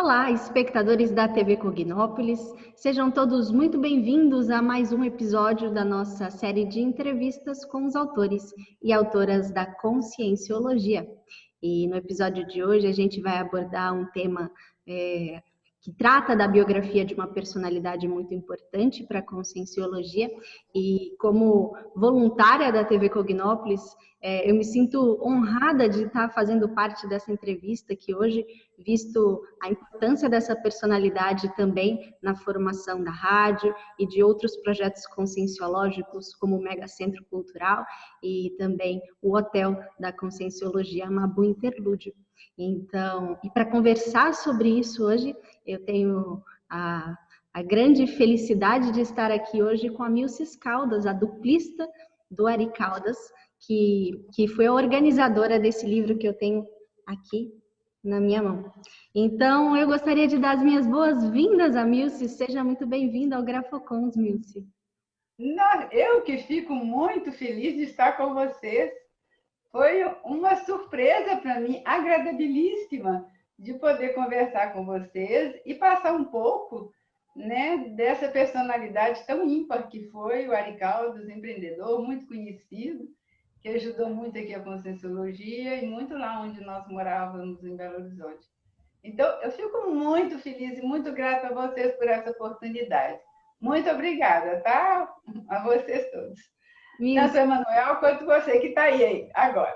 Olá, espectadores da TV Cognópolis, sejam todos muito bem-vindos a mais um episódio da nossa série de entrevistas com os autores e autoras da Conscienciologia. E no episódio de hoje a gente vai abordar um tema que trata da biografia de uma personalidade muito importante para a Conscienciologia, e como voluntária da TV Cognópolis, eu me sinto honrada de estar fazendo parte dessa entrevista aqui hoje, visto a importância dessa personalidade também na formação da rádio e de outros projetos conscienciológicos, como o Mega Centro Cultural e também o Hotel da Conscienciologia Amabu Interlúdio. Então, e para conversar sobre isso hoje, eu tenho a grande felicidade de estar aqui hoje com a Milces Caldas, a duplista do Ari Caldas, que foi a organizadora desse livro que eu tenho aqui na minha mão. Então, eu gostaria de dar as minhas boas-vindas a Milce. Seja muito bem-vinda ao Grafocons, Milce. Eu que fico muito feliz de estar com vocês. Foi uma surpresa para mim, agradabilíssima, de poder conversar com vocês e passar um pouco, né, dessa personalidade tão ímpar que foi o Ari Caldas, empreendedor, muito conhecido, que ajudou muito aqui a Conscienciologia e muito lá onde nós morávamos, em Belo Horizonte. Então, eu fico muito feliz e muito grata a vocês por essa oportunidade. Muito obrigada, tá? A vocês todos. Tanto o Emanuel quanto você que está aí agora.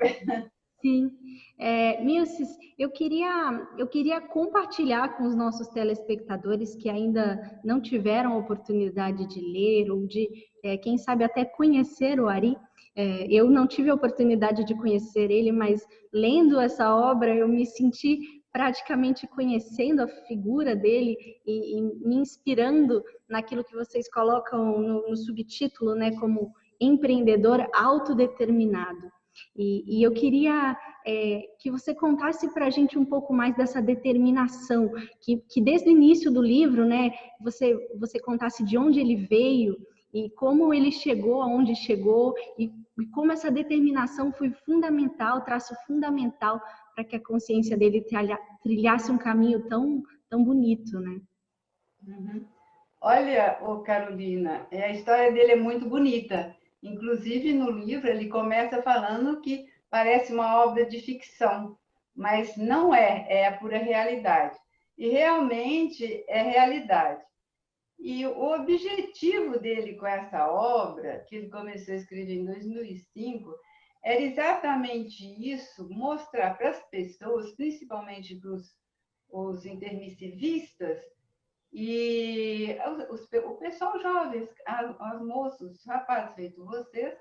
Sim. Milces, eu queria compartilhar com os nossos telespectadores que ainda não tiveram a oportunidade de ler ou de, quem sabe, até conhecer o Ari. Eu não tive a oportunidade de conhecer ele, mas lendo essa obra eu me senti praticamente conhecendo a figura dele e me inspirando naquilo que vocês colocam no subtítulo, né, como empreendedor autodeterminado. E eu queria que você contasse para a gente um pouco mais dessa determinação, que desde o início do livro, né, você contasse de onde ele veio e como ele chegou aonde chegou e como essa determinação foi fundamental, traço fundamental para que a consciência dele trilhasse um caminho tão bonito, né? Uhum. Olha, Carolina, a história dele é muito bonita. Inclusive, no livro, ele começa falando que parece uma obra de ficção, mas não é a pura realidade. E realmente é realidade. E o objetivo dele com essa obra, que ele começou a escrever em 2005, era exatamente isso, mostrar para as pessoas, principalmente para os intermissivistas, e o pessoal jovem, os moços, os rapazes feito vocês,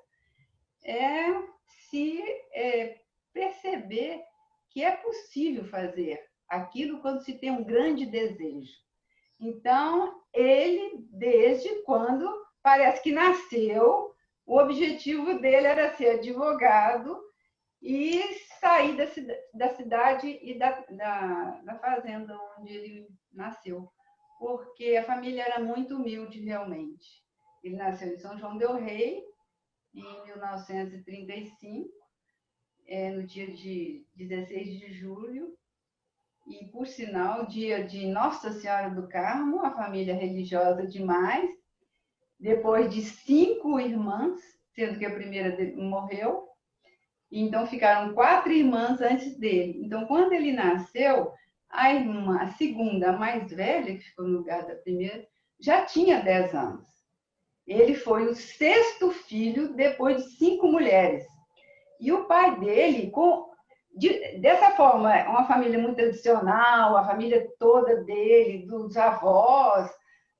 se perceber que é possível fazer aquilo quando se tem um grande desejo. Então, ele, desde quando parece que nasceu, o objetivo dele era ser advogado e sair da cidade e da fazenda onde ele nasceu, porque a família era muito humilde, realmente. Ele nasceu em São João del Rei, em 1935, no dia de 16 de julho, e, por sinal, dia de Nossa Senhora do Carmo, a família religiosa demais, depois de 5 irmãs, sendo que a primeira morreu, então ficaram 4 irmãs antes dele. Então, quando ele nasceu, a segunda, a mais velha, que ficou no lugar da primeira, já tinha 10 anos. Ele foi o 6º filho depois de 5 mulheres. E o pai dele, dessa forma, uma família muito tradicional, a família toda dele, dos avós,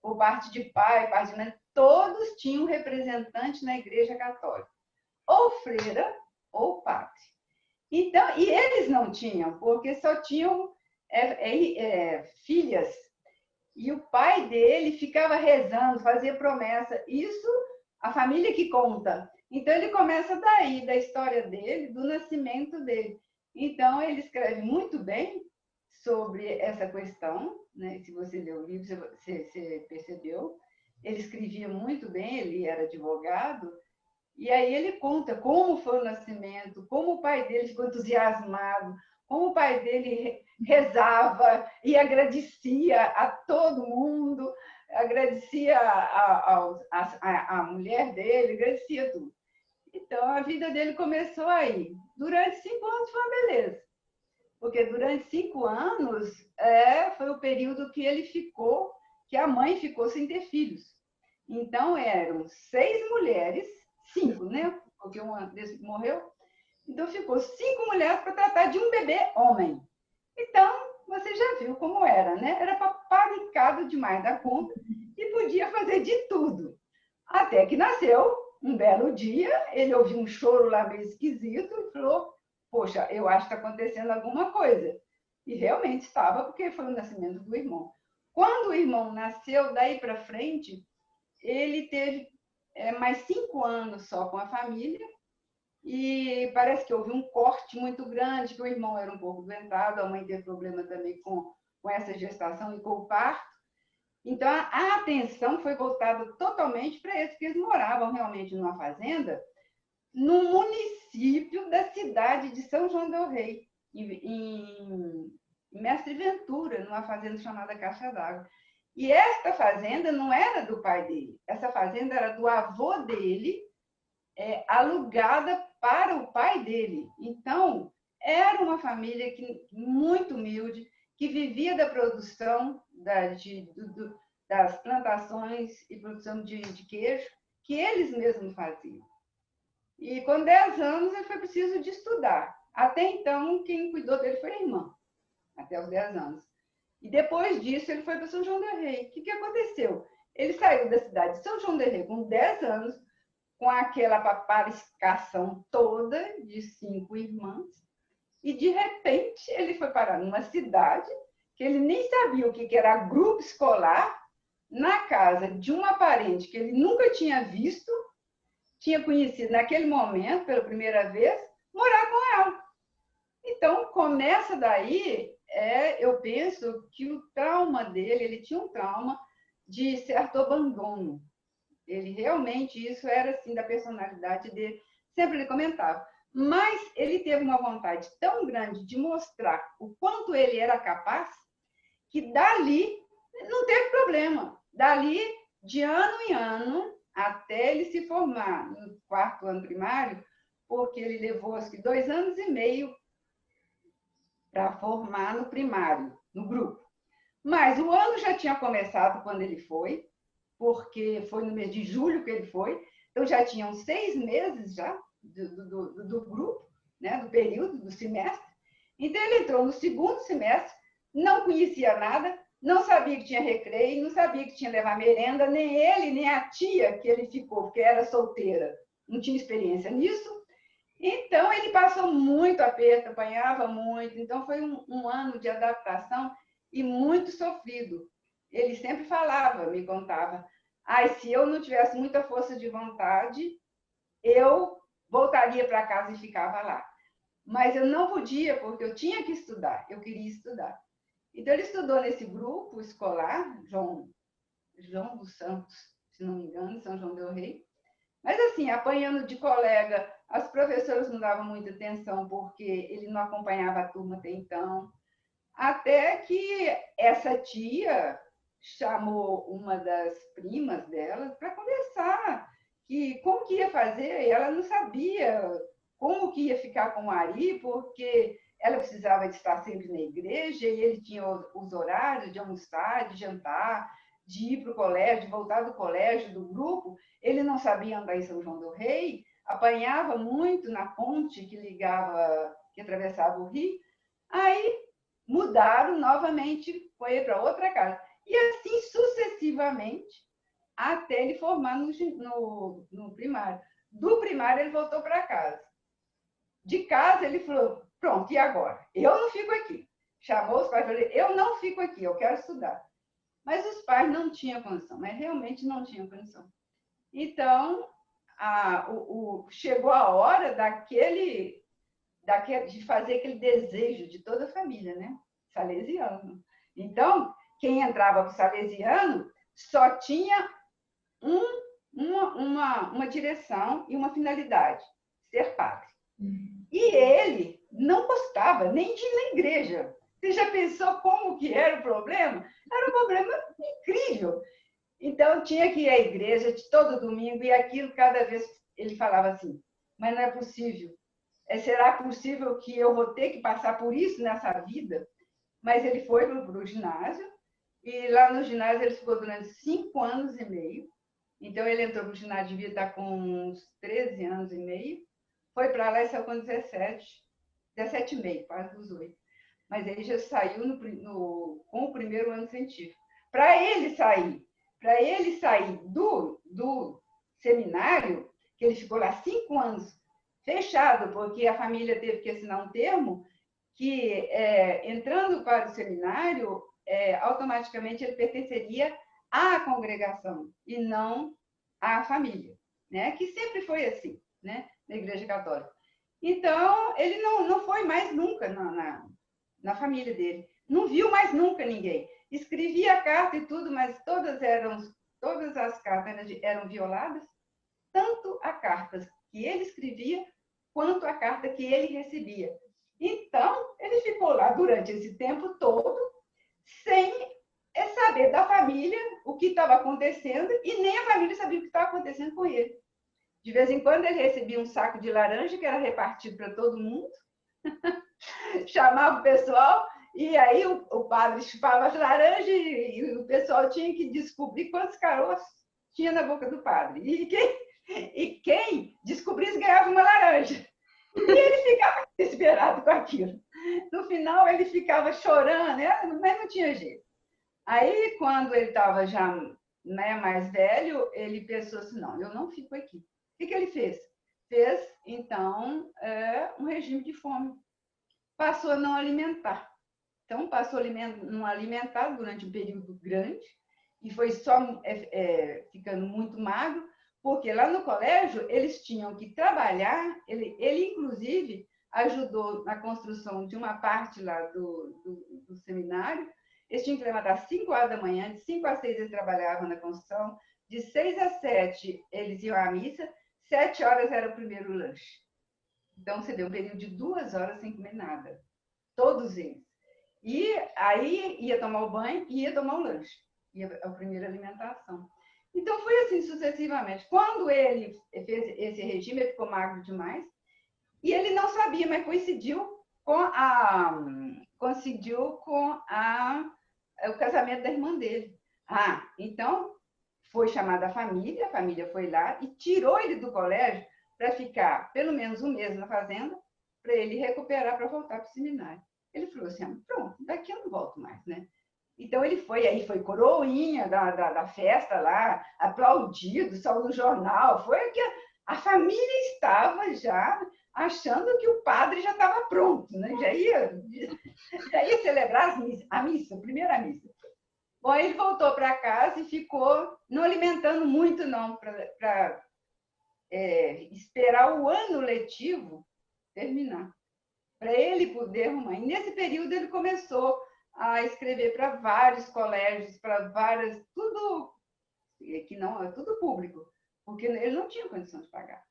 por parte de pai, parte de mãe, todos tinham representante na Igreja Católica, ou freira ou padre. Então, e eles não tinham, porque só tinham filhas. E o pai dele ficava rezando, fazia promessa. Isso, a família que conta. Então, ele começa daí, da história dele, do nascimento dele. Então, ele escreve muito bem sobre essa questão, né? Se você leu o livro, você percebeu. Ele escrevia muito bem, ele era advogado, e aí ele conta como foi o nascimento, como o pai dele ficou entusiasmado, como o pai dele rezava e agradecia a todo mundo, agradecia a mulher dele, agradecia tudo. Então, a vida dele começou aí. Durante 5 anos foi uma beleza, porque durante 5 anos foi o período que ele ficou, que a mãe ficou sem ter filhos. Então, eram 6 mulheres, 5, né? Porque uma desses morreu. Então, ficou 5 mulheres para tratar de um bebê homem. Então, você já viu como era, né? Era paparicado demais da conta e podia fazer de tudo. Até que nasceu, um belo dia, ele ouviu um choro lá meio esquisito e falou, poxa, eu acho que está acontecendo alguma coisa. E realmente estava, porque foi o nascimento do irmão. Quando o irmão nasceu, daí para frente, ele teve mais 5 anos só com a família, e parece que houve um corte muito grande, que o irmão era um pouco doentado, a mãe teve problema também com essa gestação e com o parto. Então, a atenção foi voltada totalmente para eles, porque eles moravam realmente numa fazenda, no município da cidade de São João del Rei, em Mestre Ventura, numa fazenda chamada Caixa d'Água. E esta fazenda não era do pai dele, essa fazenda era do avô dele, alugada para o pai dele. Então, era uma família muito humilde, que vivia da produção das plantações e produção de queijo, que eles mesmos faziam. E com 10 anos, ele foi preciso de estudar. Até então, quem cuidou dele foi a irmã, até os 10 anos. E depois disso, ele foi para São João del Rei. O que aconteceu? Ele saiu da cidade de São João del Rei com 10 anos, com aquela paparicação toda de 5 irmãs, e de repente ele foi parar numa cidade que ele nem sabia o que era grupo escolar, na casa de uma parente que ele nunca tinha visto, tinha conhecido naquele momento, pela primeira vez, morar com ela. Então, começa daí, eu penso que o trauma dele, ele tinha um trauma de certo abandono. Ele realmente, isso era assim da personalidade dele, sempre ele comentava. Mas ele teve uma vontade tão grande de mostrar o quanto ele era capaz, que dali não teve problema. Dali, de ano em ano, até ele se formar no 4º ano primário, porque ele levou acho que 2 anos e meio para formar no primário, no grupo. Mas o ano já tinha começado quando ele foi, porque foi no mês de julho que ele foi, então já tinham 6 meses já do grupo, né, do período, do semestre. Então ele entrou no 2º semestre, não conhecia nada, não sabia que tinha recreio, não sabia que tinha levar merenda, nem ele, nem a tia que ele ficou, porque era solteira, não tinha experiência nisso. Então ele passou muito aperto, apanhava muito, então foi um ano de adaptação e muito sofrido. Ele sempre falava, me contava, se eu não tivesse muita força de vontade, eu voltaria para casa e ficava lá. Mas eu não podia, porque eu tinha que estudar, eu queria estudar. Então, ele estudou nesse grupo escolar, João dos Santos, se não me engano, São João del Rei. Mas, assim, apanhando de colega, as professoras não davam muita atenção, porque ele não acompanhava a turma até então. Até que essa tia chamou uma das primas dela para conversar, que como que ia fazer, e ela não sabia como que ia ficar com o Ari, porque ela precisava de estar sempre na igreja, e ele tinha os horários de almoçar, de jantar, de ir para o colégio, de voltar do colégio, do grupo. Ele não sabia andar em São João del Rei, apanhava muito na ponte que ligava, que atravessava o rio. Aí mudaram novamente, foi para outra casa. E assim sucessivamente, até ele formar no primário. Do primário, ele voltou para casa. De casa, ele falou, pronto, e agora? Eu não fico aqui. Chamou os pais e falou, eu não fico aqui, eu quero estudar. Mas os pais não tinham condição, mas realmente não tinham condição. Então, chegou a hora de fazer aquele desejo de toda a família, né? Salesiano. Então, quem entrava para o salesiano só tinha uma direção e uma finalidade, ser padre. E ele não gostava nem de ir na igreja. Você já pensou como que era o problema? Era um problema incrível. Então, tinha que ir à igreja todo domingo e aquilo, cada vez, ele falava assim, mas não é possível. Será possível que eu vou ter que passar por isso nessa vida? Mas ele foi para o ginásio, e lá no ginásio ele ficou durante 5 anos e meio. Então, ele entrou no ginásio, devia estar com uns 13 anos e meio. Foi para lá e saiu com 17 e meio, quase 18. Mas ele já saiu com o primeiro ano científico. Para ele sair do seminário, que ele ficou lá 5 anos fechado, porque a família teve que assinar um termo que, entrando para o seminário, automaticamente ele pertenceria à congregação e não à família, né? Que sempre foi assim, né? Na Igreja Católica. Então, ele não foi mais nunca na família dele. Não viu mais nunca ninguém. Escrevia carta e tudo, mas todas as cartas eram violadas, tanto a carta que ele escrevia, quanto a carta que ele recebia. Então, ele ficou lá durante esse tempo todo, sem saber da família o que estava acontecendo, e nem a família sabia o que estava acontecendo com ele. De vez em quando ele recebia um saco de laranja que era repartido para todo mundo, chamava o pessoal, e aí o padre chupava as laranjas e o pessoal tinha que descobrir quantos caroços tinha na boca do padre. E quem descobrisse ganhava uma laranja. E ele ficava desesperado com aquilo. No final, ele ficava chorando, mas não tinha jeito. Aí, quando ele estava já, né, mais velho, ele pensou assim, não, eu não fico aqui. O que ele fez? Fez, então, um regime de fome. Passou a não alimentar. Então, passou a não alimentar durante um período grande e foi só ficando muito magro, porque lá no colégio eles tinham que trabalhar, ele inclusive ajudou na construção de uma parte lá do seminário. Eles tinham que levantar às 5 horas da manhã, de 5 às 6 eles trabalhavam na construção, de 6 às 7 eles iam à missa, 7 horas era o primeiro lanche. Então, você deu um período de 2 horas sem comer nada. Todos eles. E aí ia tomar o banho e ia tomar o lanche. Ia a primeira alimentação. Então, foi assim sucessivamente. Quando ele fez esse regime, ele ficou magro demais. E ele não sabia, mas coincidiu com o casamento da irmã dele. Então, foi chamada a família foi lá e tirou ele do colégio para ficar pelo menos um mês na fazenda, para ele recuperar para voltar para o seminário. Ele falou assim, pronto, daqui eu não volto mais, né? Então ele foi, aí foi coroinha da festa lá, aplaudido, saiu no jornal, foi que a família estava já achando que o padre já estava pronto, né? Já ia celebrar a missa, a primeira missa. Bom, ele voltou para casa e ficou não alimentando muito, não, para esperar o ano letivo terminar, para ele poder arrumar. E nesse período ele começou a escrever para vários colégios, para várias, tudo público, porque ele não tinha condição de pagar.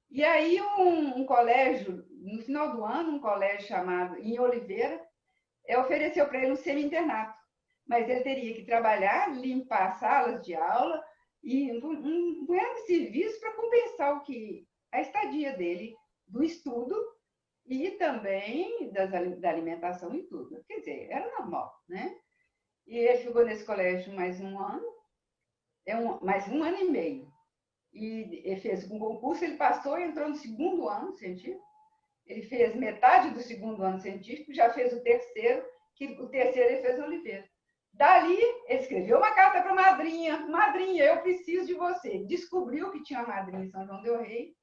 E aí um colégio, no final do ano, um colégio chamado em Oliveira, ofereceu para ele um semi-internato, mas ele teria que trabalhar, limpar salas de aula e um grande serviço para compensar a estadia dele do estudo e também da alimentação e tudo. Quer dizer, era normal, né? E ele ficou nesse colégio mais um ano e meio. E ele fez um concurso, ele passou e entrou no segundo ano científico. Ele fez metade do segundo ano científico, já fez o terceiro, que o terceiro ele fez em Oliveira. Dali, ele escreveu uma carta para a madrinha. Madrinha, eu preciso de você. Descobriu que tinha uma madrinha em São João del Rei,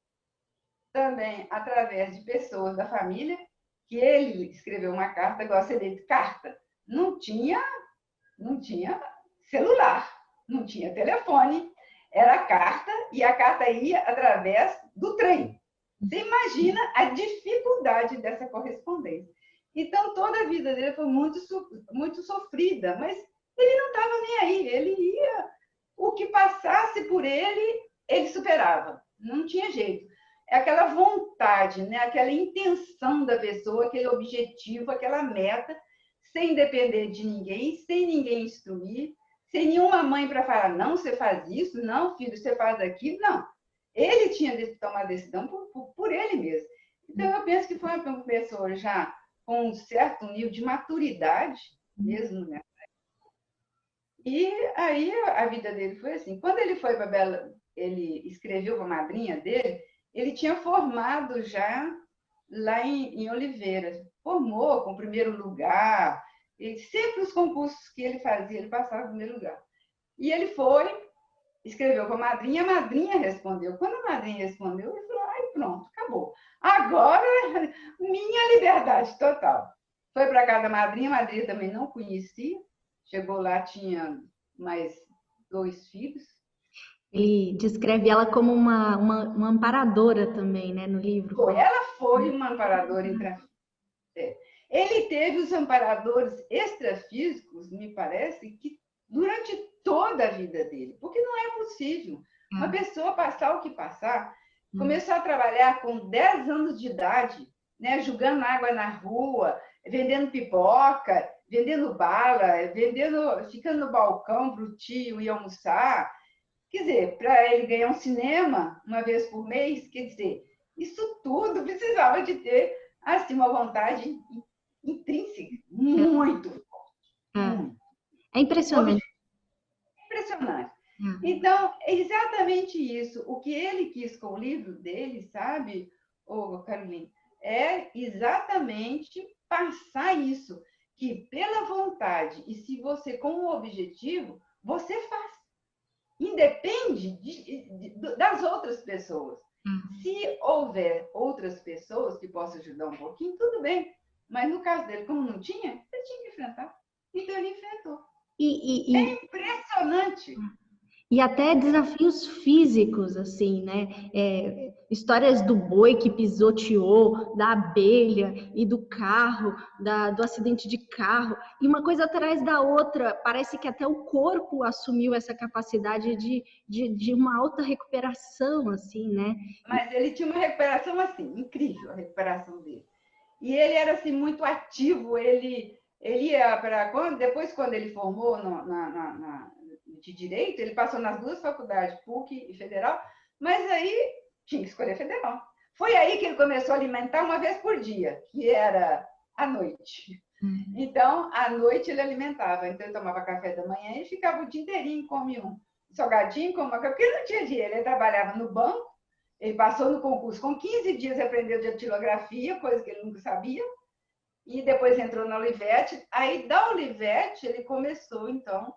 também através de pessoas da família, que ele escreveu uma carta, igual você disse, carta. Não tinha celular, não tinha telefone, era carta, e a carta ia através do trem. Você imagina a dificuldade dessa correspondência. Então, toda a vida dele foi muito sofrida, mas ele não estava nem aí. Ele ia, o que passasse por ele, ele superava. Não tinha jeito. É aquela vontade, né? Aquela intenção da pessoa, aquele objetivo, aquela meta, sem depender de ninguém, sem ninguém instruir, sem nenhuma mãe para falar, não, você faz isso, não, filho, você faz aquilo, não. Ele tinha de tomar decisão por ele mesmo. Então, eu penso que foi uma pessoa já com um certo nível de maturidade, mesmo, né? E aí a vida dele foi assim. Quando ele foi para Bela, ele escreveu para a madrinha dele, ele tinha formado já lá em Oliveira. Formou com o primeiro lugar. E sempre os concursos que ele fazia, ele passava em primeiro lugar. E ele foi, escreveu para a madrinha respondeu. Quando a madrinha respondeu, ele falou, ai, pronto, acabou. Agora, minha liberdade total. Foi para casa da madrinha, a madrinha também não conhecia. Chegou lá, tinha mais 2 filhos. Ele descreve ela como uma amparadora também, né, no livro. Ela foi uma amparadora intrafísica. Ele teve os amparadores extrafísicos, me parece, que durante toda a vida dele. Porque não é possível uma pessoa passar o que passar. Começou a trabalhar com 10 anos de idade, né, jogando água na rua, vendendo pipoca, vendendo bala, ficando no balcão para o tio ir almoçar. Quer dizer, para ele ganhar um cinema uma vez por mês, quer dizer, isso tudo precisava de ter assim, uma vontade intrínseca, muito forte. É impressionante. Impressionante. Então, é exatamente isso. O que ele quis com o livro dele, sabe, Carolina, é exatamente passar isso, que pela vontade, e se você com um objetivo, você faz. Independe das outras pessoas. Se houver outras pessoas que possam ajudar um pouquinho, tudo bem. Mas no caso dele, como não tinha, ele tinha que enfrentar. Então ele enfrentou. É impressionante. E até desafios físicos, assim, né? Histórias do boi que pisoteou, da abelha e do carro, do acidente de carro, e uma coisa atrás da outra. Parece que até o corpo assumiu essa capacidade de uma alta recuperação, assim, né? Mas ele tinha uma recuperação, assim, incrível, a recuperação dele. E ele era, assim, muito ativo, ele ia para... Depois, quando ele formou de Direito, ele passou nas 2 faculdades, PUC e Federal, mas aí tinha que escolher Federal. Foi aí que ele começou a alimentar uma vez por dia, que era à noite. Então, à noite ele alimentava. Então, ele tomava café da manhã e ficava o dia inteirinho, comia um salgadinho, porque ele não tinha dinheiro. Ele trabalhava no banco, ele passou no concurso. Com 15 dias aprendeu datilografia, coisa que ele nunca sabia, e depois entrou na Olivetti. Aí, da Olivetti, ele começou, então,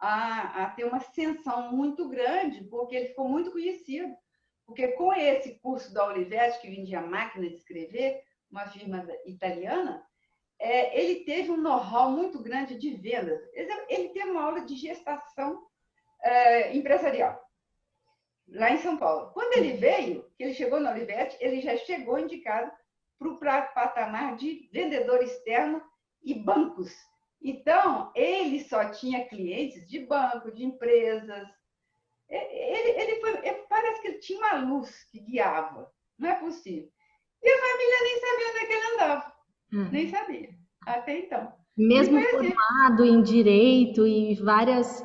a ter uma ascensão muito grande, porque ele ficou muito conhecido. Porque com esse curso da Olivetti, que vendia máquina de escrever, uma firma italiana, ele teve um know-how muito grande de vendas. Ele teve uma aula de gestação empresarial, lá em São Paulo. Quando ele veio, que ele chegou na Olivetti, ele já chegou indicado para o patamar de vendedor externo e bancos. Então, ele só tinha clientes de banco, de empresas. Parece que ele tinha uma luz que guiava. Não é possível. E a família nem sabia onde é que ele andava. Nem sabia, até então. Mesmo formado em direito e várias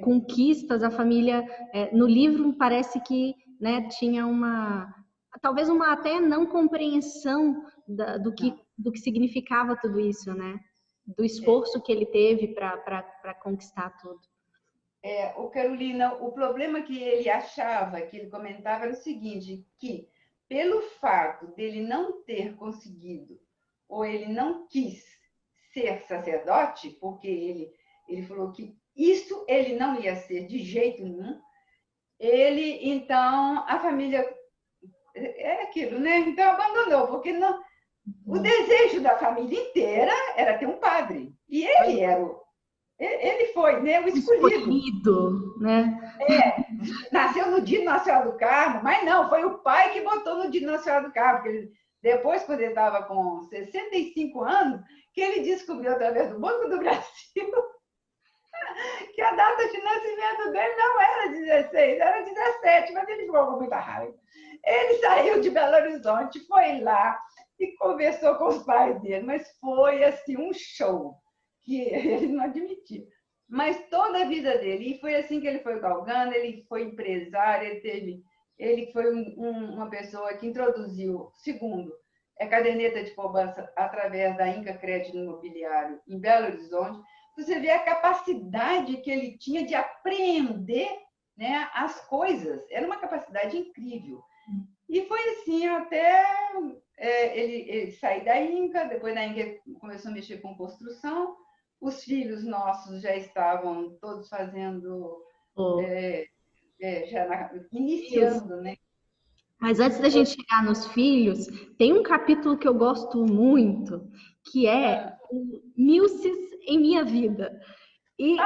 conquistas, a família, no livro parece que, né, tinha talvez uma até não compreensão do que significava tudo isso, né? Do esforço que ele teve para conquistar tudo. Carolina, o problema que ele achava, que ele comentava, era o seguinte, que pelo fato dele não ter conseguido, ou ele não quis ser sacerdote, porque ele falou que isso ele não ia ser de jeito nenhum, então, a família, é aquilo, né? Então, abandonou, porque não, o desejo da família inteira era ter um padre, e ele foi, né, o escolhido. Né? Nasceu no dia de Nossa Senhora do Carmo, mas não, foi o pai que botou no dia de Nossa Senhora do Carmo, porque depois, quando ele estava com 65 anos, que ele descobriu, através do Banco do Brasil, que a data de nascimento dele não era 16, era 17, mas ele ficou com muita raiva. Ele saiu de Belo Horizonte, foi lá, e conversou com os pais dele, mas foi assim um show que ele não admitia. Mas toda a vida dele, e foi assim que ele foi galgando, ele foi empresário, ele foi uma pessoa que introduziu, segundo, a caderneta de poupança através da Inca Crédito Imobiliário em Belo Horizonte. Você vê a capacidade que ele tinha de aprender, né, as coisas. Era uma capacidade incrível. E foi assim até ele sair da Inca, depois da Inca começou a mexer com construção, os filhos nossos já estavam todos fazendo, iniciando, né? Mas antes da gente chegar nos filhos, tem um capítulo que eu gosto muito, que é o Milces em Minha Vida. E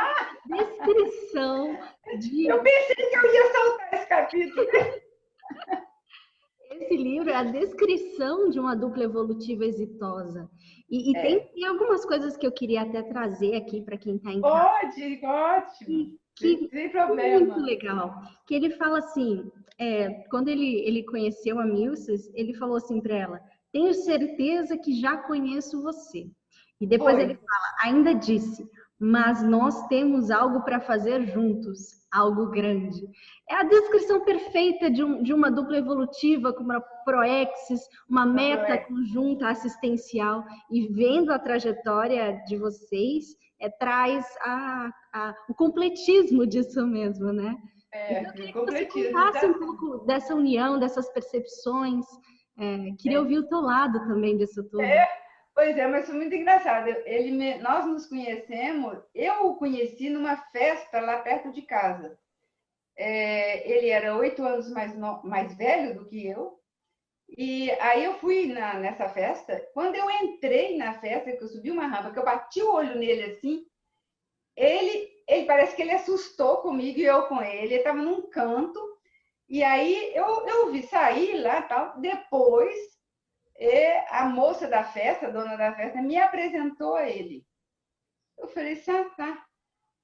descrição de... Eu pensei que eu ia saltar esse capítulo. Esse livro é a descrição de uma dupla evolutiva exitosa. E tem algumas coisas que eu queria até trazer aqui para quem está em casa. Pode, ótimo. Sem Muito problema. legal. Que ele fala assim, quando ele conheceu a Milces, ele falou assim para ela, tenho certeza que já conheço você. E depois ele fala, ainda disse, mas nós temos algo para fazer juntos, algo grande. É a descrição perfeita de uma dupla evolutiva, com uma proexis, uma meta conjunta assistencial. E vendo a trajetória de vocês, traz o completismo disso mesmo, né? Então, eu queria que você contasse um pouco dessa união, dessas percepções. Queria ouvir o teu lado também disso tudo. Pois é, mas foi muito engraçado. Nós nos conhecemos, eu o conheci numa festa lá perto de casa. Ele era 8 anos mais velho do que eu. E aí eu fui nessa festa. Quando eu entrei na festa, que eu subi uma rampa, que eu bati o olho nele assim, ele parece que ele assustou comigo e eu com ele. Ele estava num canto. E aí eu vi sair lá tal. Depois, a moça da festa, a dona da festa, me apresentou a ele. Eu falei assim, tá.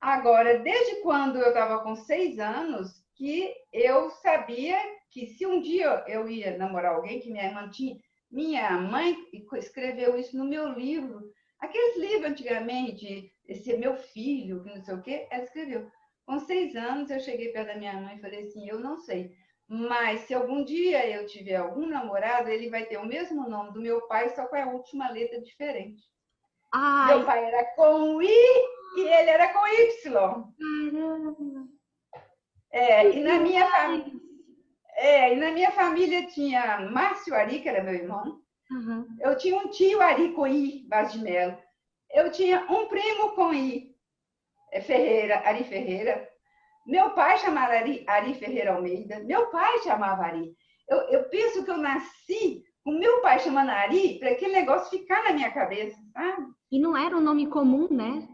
Agora, desde quando eu estava com 6 anos, que eu sabia que se um dia eu ia namorar alguém, que minha irmã tinha, minha mãe escreveu isso no meu livro, aqueles livros antigamente, esse é meu filho, que não sei o quê, ela escreveu. Com 6 anos, eu cheguei perto da minha mãe e falei assim, eu não sei, mas se algum dia eu tiver algum namorado, ele vai ter o mesmo nome do meu pai, só com a última letra diferente. Ai. Meu pai era com I e ele era com Y. Caramba! E na minha família tinha Márcio Ari, que era meu irmão. Uhum. Eu tinha um tio Ari com I, Vaz de Melo. Eu tinha um primo com I, Ari Ferreira. Meu pai chamava Ari Ferreira Almeida. Meu pai chamava Ari. Eu penso que eu nasci com meu pai chamando Ari para aquele negócio ficar na minha cabeça, sabe? E não era um nome comum, né?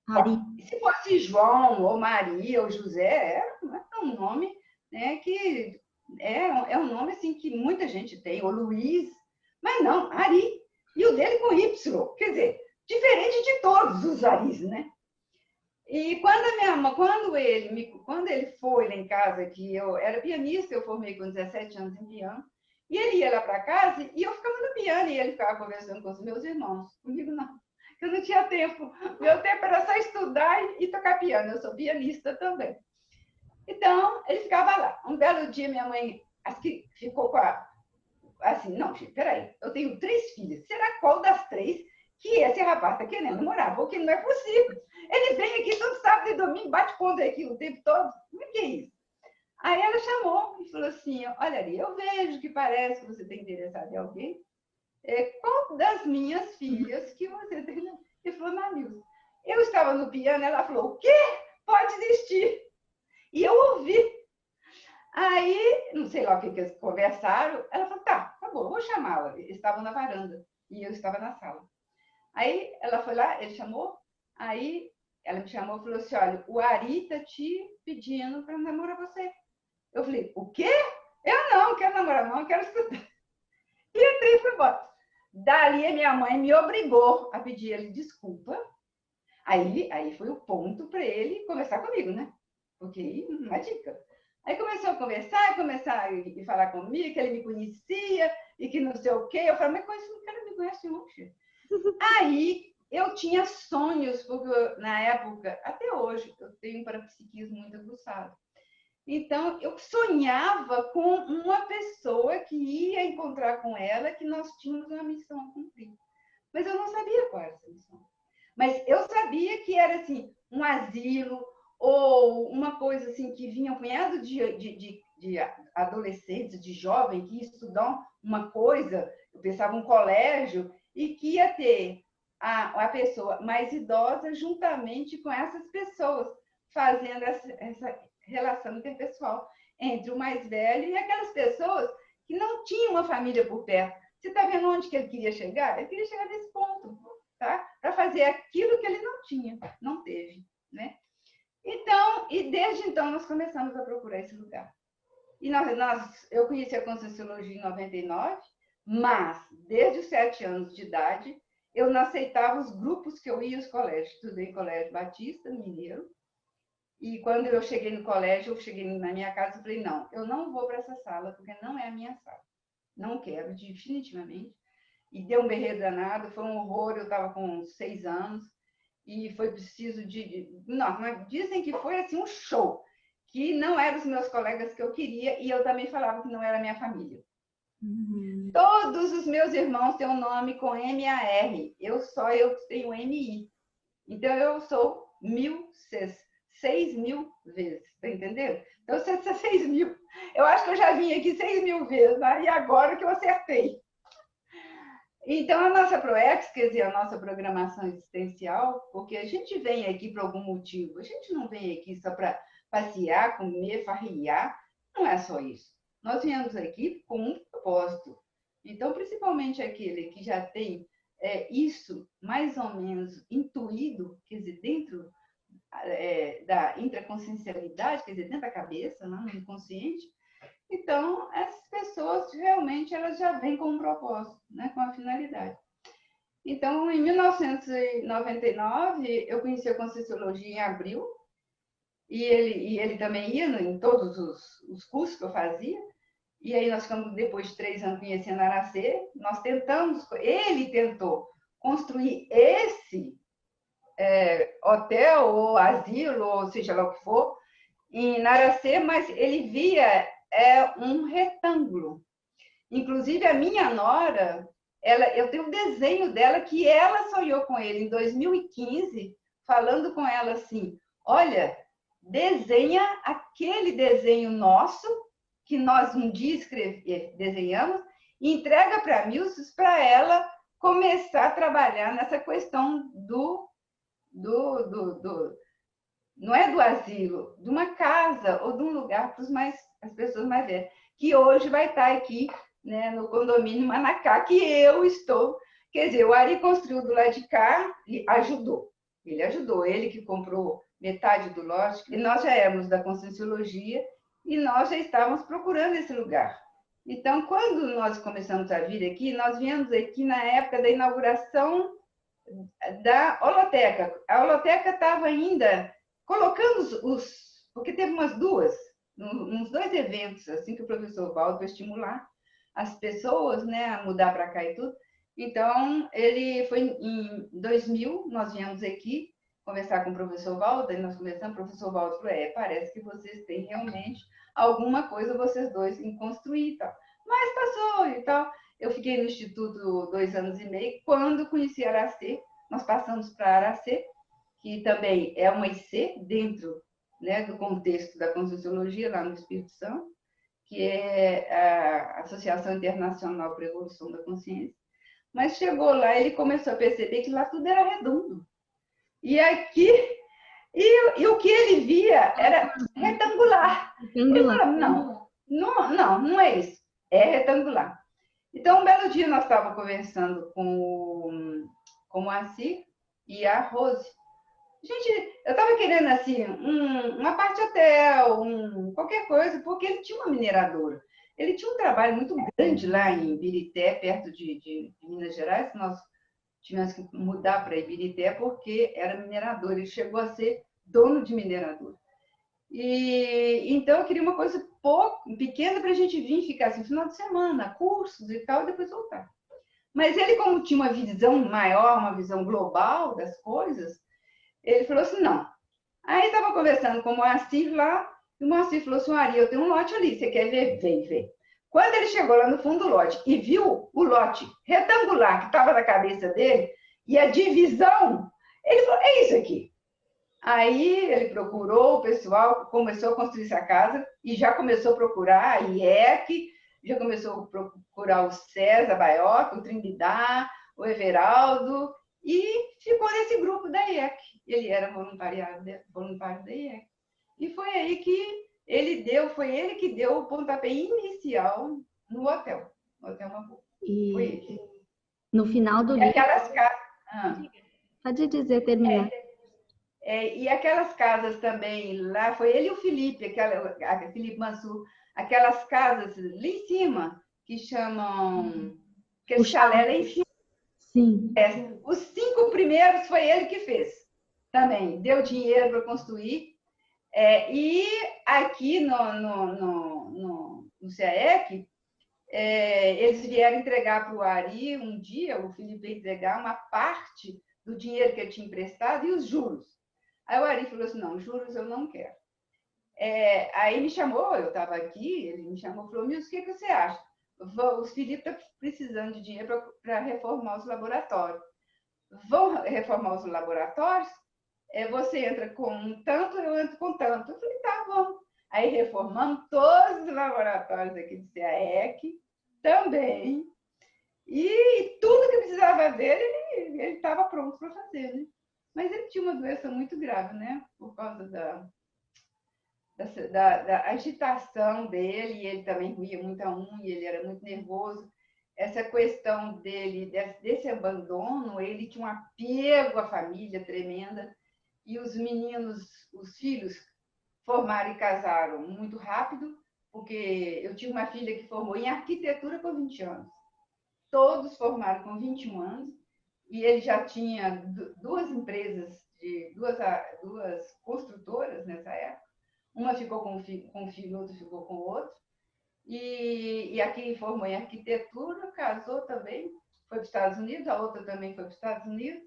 Ari. Se fosse João, ou Maria, ou José, era um nome, né, que é um nome assim, que muita gente tem, ou Luiz, mas não, Ari. E o dele com Y, quer dizer, diferente de todos os Aris, né? E quando ele foi lá em casa, que eu era pianista, eu formei com 17 anos em piano, e ele ia lá para casa e eu ficava no piano e ele ficava conversando com os meus irmãos. Comigo não, eu não tinha tempo. Meu tempo era só estudar e tocar piano. Eu sou pianista também. Então, ele ficava lá. Um belo dia, minha mãe ficou com assim, não, filho, peraí, eu tenho 3 filhas. Será qual das 3 que esse rapaz está querendo namorar? Porque não é possível. Ele vem aqui todo sábado e domingo, bate ponto aqui o tempo todo. Como é que é isso? Aí ela chamou e falou assim, olha ali, eu vejo que parece que você está interessado em alguém. Qual das minhas filhas que você tem? Ele falou, Nilce. Eu estava no piano, ela falou, o quê? Pode desistir. E eu ouvi. Aí, não sei lá o que eles conversaram, ela falou, tá bom, vou chamá-la. Eles estavam na varanda e eu estava na sala. Aí ela foi lá, ele chamou, aí ela me chamou e falou assim, olha, o Ari está te pedindo para namorar você. Eu falei, o quê? Eu não quero namorar, não, eu quero estudar. E entrei e fui embora. Dali a minha mãe me obrigou a pedir ele desculpa. Aí foi o ponto para ele conversar comigo, né? Porque uma dica. Aí começou a conversar a falar comigo, que ele me conhecia, e que não sei o quê. Eu falei, mas conheço, o cara me conhece hoje. Aí eu tinha sonhos, porque na época, até hoje, eu tenho um parapsiquismo muito aguçado. Então, eu sonhava com uma pessoa que ia encontrar com ela, que nós tínhamos uma missão a cumprir. Mas eu não sabia qual era essa missão. Mas eu sabia que era assim, um asilo ou uma coisa assim que vinha um punhado de adolescentes, de jovens que estudam uma coisa, eu pensava um colégio, e que ia ter a pessoa mais idosa juntamente com essas pessoas, fazendo essa relação interpessoal entre o mais velho e aquelas pessoas que não tinham uma família por perto. Você está vendo onde que ele queria chegar? Ele queria chegar nesse ponto, tá? Para fazer aquilo que ele não tinha, não teve, né? Então, e desde então nós começamos a procurar esse lugar. E eu conheci a Conscienciologia em 99, mas desde os 7 anos de idade eu não aceitava os grupos que eu ia aos colégios. Estudei em Colégio Batista, Mineiro, e quando eu cheguei no colégio, eu cheguei na minha casa e falei, não, eu não vou para essa sala, porque não é a minha sala. Não quero, definitivamente. E deu um berreiro danado, foi um horror, eu estava com 6 anos, e foi preciso Não, mas dizem que foi assim um show, que não eram os meus colegas que eu queria, e eu também falava que não era a minha família. Uhum. Todos os meus irmãos têm um nome com M-A-R, eu tenho M-I. Então, eu sou 6.000 vezes, tá entendendo? Então, 6.000. Eu acho que eu já vim aqui 6.000 vezes, né? E agora que eu acertei. Então, a nossa ProEx, quer dizer, a nossa programação existencial, porque a gente vem aqui por algum motivo, a gente não vem aqui só para passear, comer, farriar, não é só isso. Nós viemos aqui com um propósito. Então, principalmente aquele que já tem isso mais ou menos intuído, quer dizer, dentro da intraconsciencialidade, quer dizer, dentro da cabeça, não, no inconsciente. Então, essas pessoas realmente elas já vêm com um propósito, né, com a finalidade. Então, em 1999, eu conheci a Conscienciologia em abril, e ele também ia em todos os cursos que eu fazia, e aí nós ficamos, depois de 3 anos, conhecendo a Aracê, ele tentou construir esse hotel ou asilo, ou seja lá o que for, em Naracê, mas ele via um retângulo. Inclusive, a minha nora, eu tenho um desenho dela que ela sonhou com ele em 2015, falando com ela assim, olha, desenha aquele desenho nosso, que nós um dia desenhamos, e entrega para a Milces para ela começar a trabalhar nessa questão não é do asilo, de uma casa ou de um lugar para as pessoas mais velhas, que hoje vai estar aqui, né, no condomínio Manacá, que eu estou. Quer dizer, o Ari construiu do lado de cá e ajudou. Ele ajudou, ele que comprou metade do lote, e nós já éramos da Conscienciologia e nós já estávamos procurando esse lugar. Então, quando nós começamos a vir aqui, nós viemos aqui na época da inauguração da holoteca. A holoteca estava ainda colocando porque teve uns 2 eventos assim que o professor Valdo vai estimular as pessoas, né, a mudar para cá e tudo. Então, ele foi em 2000, nós viemos aqui conversar com o professor Valdo, e nós conversamos, o professor Valdo falou, parece que vocês têm realmente alguma coisa, vocês dois, em construir e tal. Mas passou e tal. Eu fiquei no Instituto 2 anos e meio, quando conheci Aracê, nós passamos para Aracê, que também é uma IC dentro, né, do contexto da Conscienciologia, lá no Espírito Santo, que é a Associação Internacional para a Evolução da Consciência. Mas chegou lá, ele começou a perceber que lá tudo era redondo. E aqui, e o que ele via era retangular. Ele falou, não é isso, é retangular. Então, um belo dia nós estávamos conversando com o Moacir e a Rose. Gente, eu estava querendo assim, uma parte hotel, qualquer coisa, porque ele tinha uma mineradora. Ele tinha um trabalho muito grande lá em Ibirité, perto de Minas Gerais, que nós tivemos que mudar para Ibirité porque era minerador. Ele chegou a ser dono de mineradora. E então eu queria uma coisa pequena para a gente vir ficar assim, final de semana, cursos e tal, e depois voltar. Mas ele, como tinha uma visão maior, uma visão global das coisas, ele falou assim, não. Aí estava conversando com o Moacir lá, e o Moacir falou assim, Ari, eu tenho um lote ali, você quer ver? Vem ver. Quando ele chegou lá no fundo do lote e viu o lote retangular que estava na cabeça dele, e a divisão, ele falou, é isso aqui. Aí ele procurou o pessoal, começou a construir essa casa e já começou a procurar a IEC, já começou a procurar o César Baiocco, o Trindade, o Everaldo, e ficou nesse grupo da IEC. Ele era voluntário da IEC. E foi aí que foi ele que deu o pontapé inicial no hotel Mapu. Foi ele. No final do e livro... aquelas casas... Pode dizer, terminar. E aquelas casas também, lá foi ele e o Felipe, Felipe Mansur, aquelas casas lá em cima, que chamam, aquele chalé lá em cima. Sim. Os 5 primeiros foi ele que fez, também, deu dinheiro para construir. E aqui no CAEC, eles vieram entregar para o Ari um dia, o Felipe veio entregar uma parte do dinheiro que ele tinha emprestado e os juros. Aí o Ari falou assim, não, juros eu não quero. Aí me chamou, eu estava aqui, ele me chamou e falou, Milson, o que você acha? O Felipe está precisando de dinheiro para reformar os laboratórios. Vão reformar os laboratórios? Você entra com um tanto, eu entro com tanto. Eu falei, tá bom. Aí reformamos todos os laboratórios aqui do CAEC também. E tudo que precisava dele, ele estava pronto para fazer, né? Mas ele tinha uma doença muito grave, né? Por causa da agitação dele, e ele também ruía muita unha, ele era muito nervoso. Essa questão dele, desse abandono, ele tinha um apego à família tremenda, e os meninos, os filhos, formaram e casaram muito rápido, porque eu tinha uma filha que formou em arquitetura com 20 anos. Todos formaram com 21 anos, e ele já tinha 2 empresas, duas construtoras nessa época. Uma ficou com um filho, outra ficou com o outro. E aqui formou em arquitetura, casou também, foi para os Estados Unidos, a outra também foi para os Estados Unidos,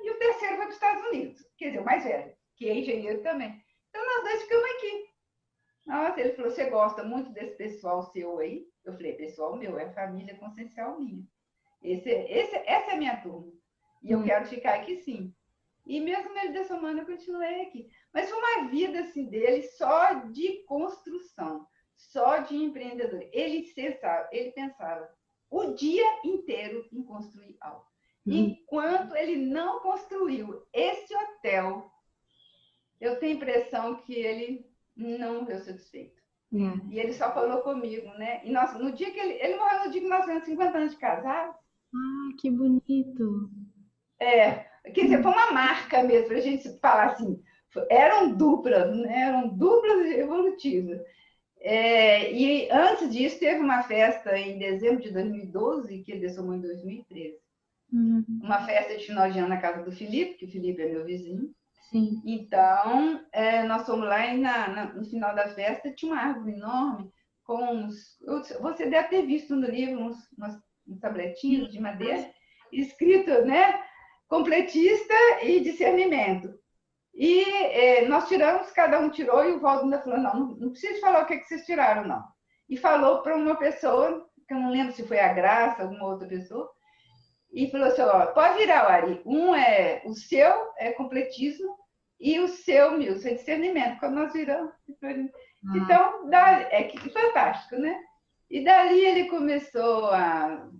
e o terceiro foi para os Estados Unidos, quer dizer, o mais velho, que é engenheiro também. Então, nós 2 ficamos aqui. Nossa, ele falou, você gosta muito desse pessoal seu aí? Eu falei, pessoal meu, é família consciencial minha. Essa é a minha turma. E eu quero ficar aqui sim. E mesmo no meio da semana eu continuei aqui. Mas foi uma vida assim, dele só de construção, só de empreendedor. Ele pensava o dia inteiro em construir algo. Enquanto ele não construiu esse hotel, eu tenho a impressão que ele não morreu satisfeito. E ele só falou comigo, né? E no dia que ele morreu no dia que nós temos 50 anos de casado. Ah, que bonito! Quer dizer, foi uma marca mesmo, para a gente falar assim. Eram duplas, né? Eram duplas evolutivas. E antes disso, teve uma festa em dezembro de 2012, que ele dessomou em 2013. Uma festa de final de ano na casa do Felipe, que o Felipe é meu vizinho. Sim. Então, nós fomos lá e no final da festa tinha uma árvore enorme com você deve ter visto no livro uns tabletinhos de madeira escrito, né? Completista e discernimento. E nós tiramos, cada um tirou, e o Valdo ainda falou, não precisa falar o que vocês tiraram, não. E falou para uma pessoa, que eu não lembro se foi a Graça, alguma outra pessoa, e falou assim, pode virar, Ari, o seu é completismo, e o seu, Milson, é discernimento. Quando nós viramos. Então, que fantástico, né? E dali ele começou a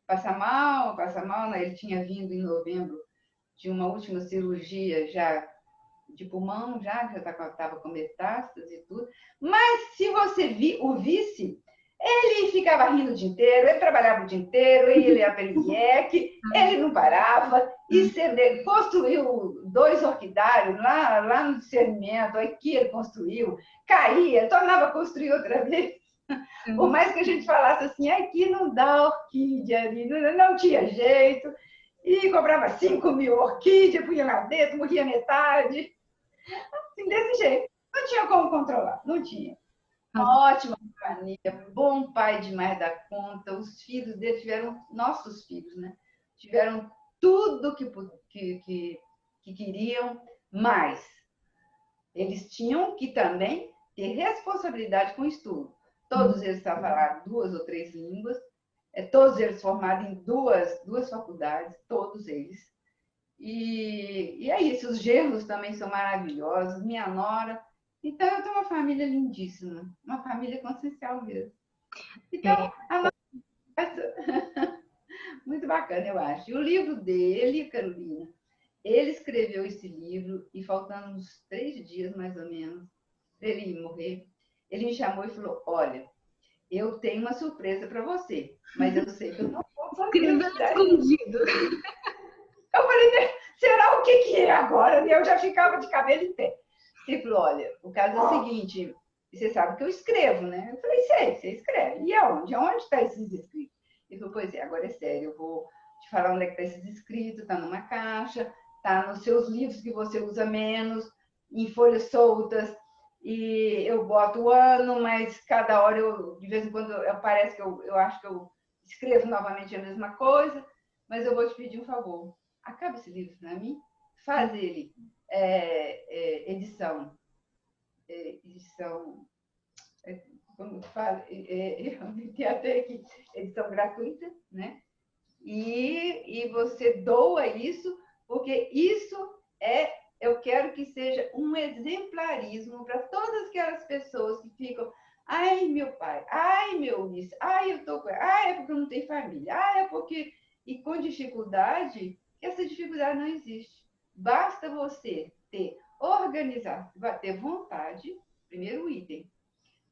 passar mal, né? Ele tinha vindo em novembro de uma última cirurgia já de pulmão, já estava com metástase e tudo. Mas se você o visse, ele ficava rindo o dia inteiro, ele trabalhava o dia inteiro, ele ia para o IEC, ele não parava, e construiu 2 orquidários lá no discernimento, aqui ele construiu, caía, tornava a construir outra vez. Por mais que a gente falasse assim, aqui não dá orquídea, não tinha jeito, e comprava 5.000 orquídeas, punha lá dentro, morria metade, assim, desse jeito. Não tinha como controlar, não tinha. Uma ótima companhia, bom pai demais da conta. Os filhos dele tiveram, nossos filhos, né? Tiveram tudo que queriam, mas eles tinham que também ter responsabilidade com o estudo. Todos eles falavam 2 ou 3 línguas, todos eles formados em duas faculdades, todos eles. E é isso, os genros também são maravilhosos, minha nora. Então, eu tenho uma família lindíssima, uma família consciencial mesmo. Então, a nossa... muito bacana, eu acho. E o livro dele, Carolina, ele escreveu esse livro e faltando uns 3 dias, mais ou menos, para ele morrer, ele me chamou e falou, olha, eu tenho uma surpresa para você, mas eu sei que eu não vou poder te dar. Escondido. Eu falei, será o que é agora? E eu já ficava de cabelo em pé. Ele falou, olha, o caso é o seguinte, você sabe que eu escrevo, né? Eu falei, sei, você escreve. E aonde? Aonde está esses escritos? Ele falou, pois é, agora é sério, eu vou te falar onde é que está esses escritos, está numa caixa, está nos seus livros que você usa menos, em folhas soltas, e eu boto o ano, mas cada hora, de vez em quando, parece que eu acho que eu escrevo novamente a mesma coisa, mas eu vou te pedir um favor. Acaba esse livro para mim, faz ele edição, como fala, tem até aqui, edição gratuita, né? E você doa isso, porque isso eu quero que seja um exemplarismo para todas aquelas pessoas que ficam, ai, meu pai, ai, meu isso, ai, eu tô, ai, é porque eu não tenho família, ai, é porque... E com dificuldade, essa dificuldade não existe. Basta você ter organização, ter vontade, primeiro item,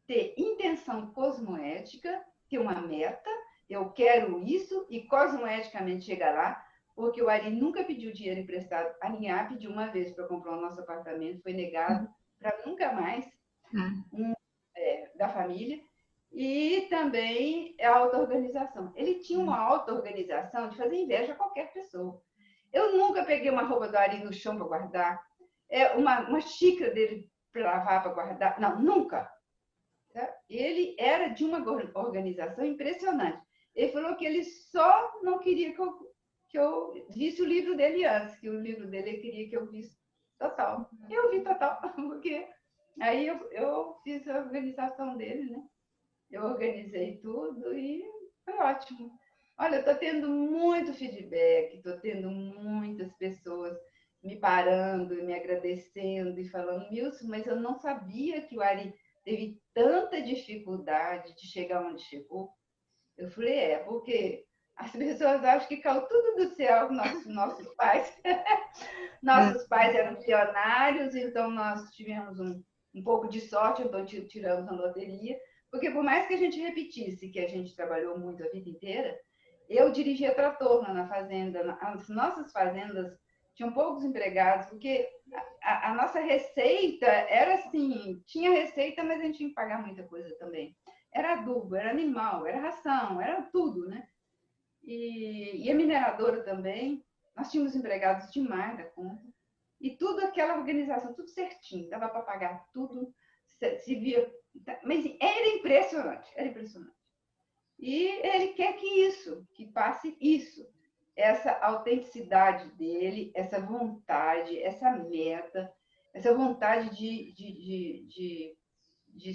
ter intenção cosmoética, ter uma meta, eu quero isso, e cosmoeticamente chegar lá, porque o Ari nunca pediu dinheiro emprestado. A Ninhá pediu uma vez para comprar o nosso apartamento, foi negado para nunca mais, da família. E também a auto-organização. Ele tinha uma auto-organização de fazer inveja a qualquer pessoa. Eu nunca peguei uma roupa do Ari no chão para guardar, uma xícara dele para lavar, para guardar. Não, nunca. Ele era de uma organização impressionante. Ele falou que ele só não queria que eu visse o livro dele antes, que o livro dele ele queria que eu visse total. Eu vi total, porque aí eu fiz a organização dele, né? Eu organizei tudo e foi ótimo. Olha, eu estou tendo muito feedback, estou tendo muitas pessoas me parando, me agradecendo e falando, Milson, mas eu não sabia que o Ari teve tanta dificuldade de chegar onde chegou. Eu falei, porque as pessoas acham que caiu tudo do céu, nossos pais. Nossos pais eram milionários, então nós tivemos um pouco de sorte, então tiramos na loteria. Porque por mais que a gente repetisse que a gente trabalhou muito a vida inteira, eu dirigia trator lá na fazenda. As nossas fazendas tinham poucos empregados, porque a nossa receita era assim, tinha receita, mas a gente tinha que pagar muita coisa também. Era adubo, era animal, era ração, era tudo, né? E a mineradora também, nós tínhamos empregados demais da conta. E tudo aquela organização, tudo certinho, dava para pagar tudo, se via... Mas era impressionante, era impressionante. E ele quer que passe isso, essa autenticidade dele, essa vontade, essa meta, essa vontade de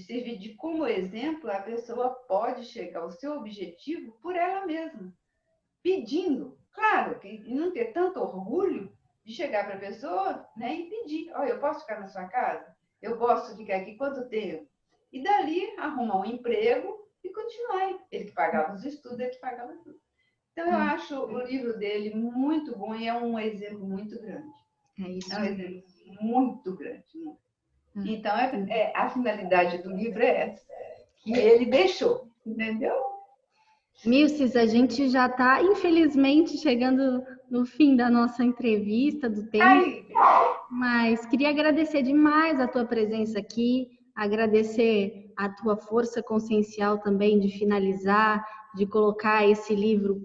servir de como exemplo, a pessoa pode chegar ao seu objetivo por ela mesma, pedindo. Claro, que não ter tanto orgulho de chegar para a pessoa, né, e pedir, olha, eu posso ficar na sua casa? Eu posso ficar aqui quanto tempo? E dali arrumar um emprego e continuar. Ele que pagava os estudos, ele que pagava tudo. Então, eu acho o livro dele muito bom e é um exemplo muito grande. É um exemplo muito grande. Então, a finalidade do livro é essa, que ele deixou, entendeu? Milces, a gente já está, infelizmente, chegando no fim da nossa entrevista, do tempo, mas queria agradecer demais a tua presença aqui, agradecer a tua força consciencial também de finalizar, de colocar esse livro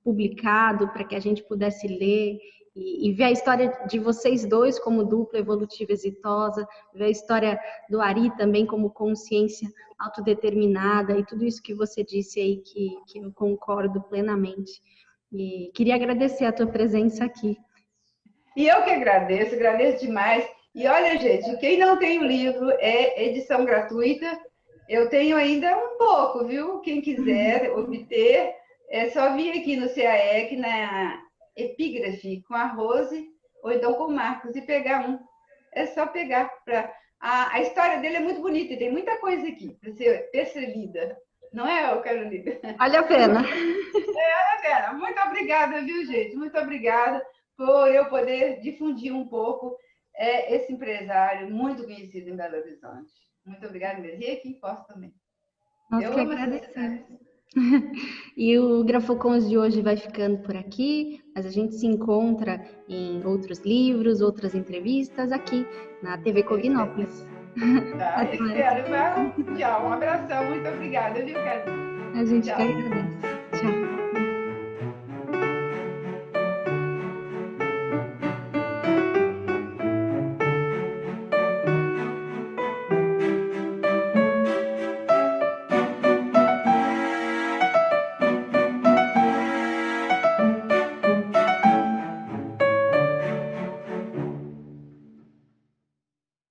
publicado para que a gente pudesse ler e ver a história de vocês dois como dupla evolutiva exitosa, ver a história do Ari também como consciência autodeterminada e tudo isso que você disse aí que eu concordo plenamente. E queria agradecer a tua presença aqui. E eu que agradeço, agradeço demais. E olha, gente, quem não tem o livro é edição gratuita. Eu tenho ainda um pouco, viu? Quem quiser obter, é só vir aqui no CAEC, na Epígrafe, com a Rose, ou então com o Marcos, e pegar um. É só pegar. A história dele é muito bonita, e tem muita coisa aqui para ser lida. Não é, Carolina? Vale a pena. Vera, muito obrigada, viu, gente? Muito obrigada por eu poder difundir um pouco esse empresário muito conhecido em Belo Horizonte. Muito obrigada mesmo. E aqui posso também. Nós que agradecemos. E o Grafocons de hoje vai ficando por aqui, mas a gente se encontra em outros livros, outras entrevistas aqui na TV Cognópolis. Tá, espero. Tchau, um abração. Muito obrigada, viu, Carolina? A gente que agradece.